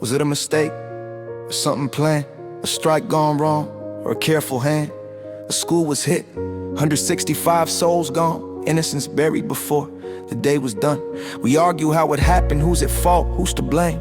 Was it a mistake? Or something planned? A strike gone wrong? Or a careful hand? A school was hit, 165 souls gone, innocence buried before the day was done. We argue how it happened, who's at fault, who's to blame.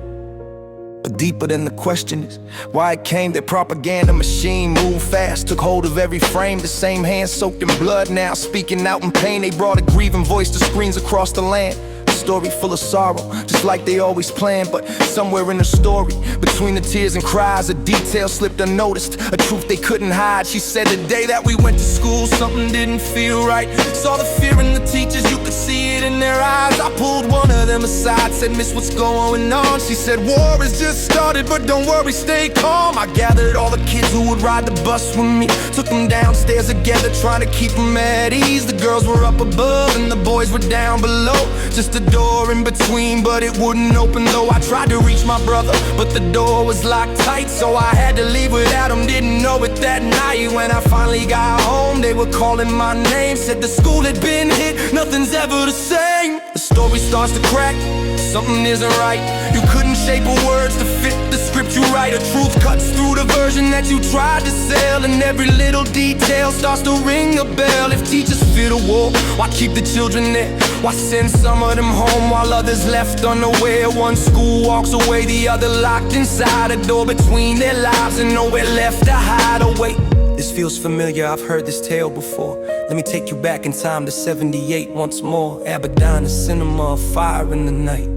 But deeper than the question is why it came. That propaganda machine moved fast, took hold of every frame. The same hands soaked in blood now, speaking out in pain. They brought a grieving voice to screens across the land. A story full of sorrow, just like they always planned. But somewhere in the story, between the tears and cries, a detail slipped unnoticed, a truth they couldn't hide. She said the day that we went to school, something didn't feel right. Saw the fear in the teachers, you could see it in their eyes. I pulled one of them aside, said, "Miss, what's going on?" She said, "War has just started, but don't worry, stay calm." I gathered all the kids who would ride the bus with me, took them downstairs together, trying to keep them at ease. The girls were up above and the boys were down below, just a door in between, but it wouldn't open though. I tried to reach my brother, but the door was locked tight, so I had to leave without him. Didn't know it that night. When I finally got home, they were calling my name, said the school had been hit, nothing's ever the same. The story starts to crack, something isn't right. You couldn't shape a words to fit the script you write. A truth cuts through the version that you tried to sell, and every little detail starts to ring a bell. If teachers fear the war, why keep the children there? Why send some of them home while others left unaware? One school walks away, the other locked inside, a door between their lives and nowhere left to hide. Oh wait, this feels familiar, I've heard this tale before. Let me take you back in time to 78 once more. Abaddon, a cinema, a fire in the night.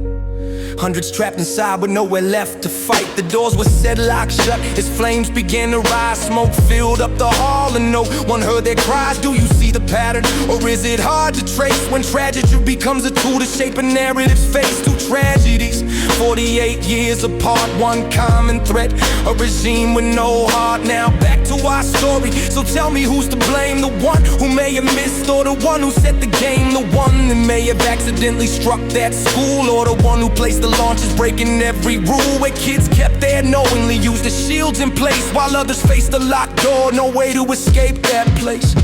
Hundreds trapped inside with nowhere left to fight. The doors were set locked shut as flames began to rise. Smoke filled up the hall and no one heard their cries. Do you see the pattern, or is it hard to trace? When tragedy becomes a tool to shape a narrative's face. Two tragedies, 48 years apart, one common threat, a regime with no heart. Now back to our story, so tell me who's to blame? The one who may have missed, or the one who set the game? The one that may have accidentally struck that school, or the one who placed the launches, breaking every rule, where kids kept there knowingly, used the shields in place while others faced the locked door, no way to escape that place.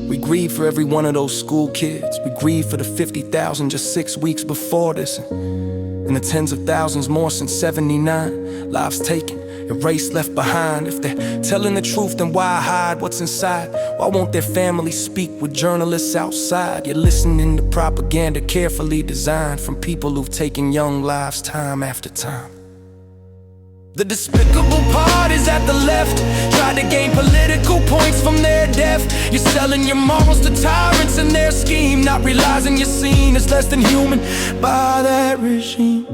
We grieve for every one of those school kids. We grieve for the 50,000 just 6 weeks before this, and the tens of thousands more since 79. Lives taken, erased, left behind. If they're telling the truth, then why hide what's inside? Why won't their families speak with journalists outside? You're listening to propaganda carefully designed from people who've taken young lives time after time. The despicable part is that the left tried to gain political points from their death. You're selling your morals to tyrants and their scheme, not realizing you're seen as less than human by that regime.